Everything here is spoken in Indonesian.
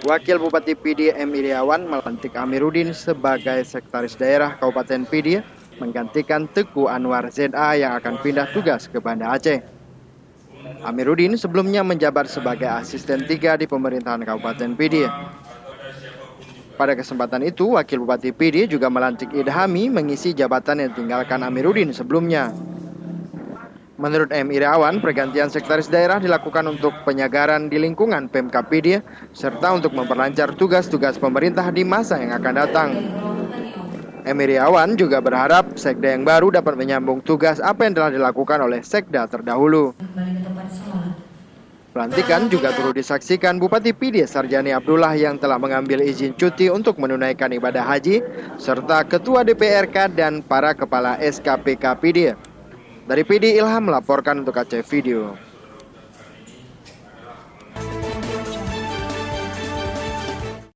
Wakil Bupati PD M. Iriawan melantik Amiruddin sebagai Sekretaris Daerah Kabupaten PD menggantikan Teguh Anwar ZA yang akan pindah tugas ke Banda Aceh. Amiruddin sebelumnya menjabat sebagai Asisten 3 di pemerintahan Kabupaten PD. Pada kesempatan itu, Wakil Bupati PD juga melantik Idhami mengisi jabatan yang ditinggalkan Amiruddin sebelumnya. Menurut M. Iriawan, pergantian sekretaris daerah dilakukan untuk penyagaran di lingkungan Pemkab PD serta untuk memperlancar tugas-tugas pemerintah di masa yang akan datang. M. Iriawan juga berharap sekda yang baru dapat menyambung tugas apa yang telah dilakukan oleh sekda terdahulu. Pelantikan juga turut disaksikan Bupati PD Sarjani Abdullah yang telah mengambil izin cuti untuk menunaikan ibadah haji, serta Ketua DPRK dan para Kepala SKPK PD. Dari PD Ilham melaporkan untuk Aceh Video.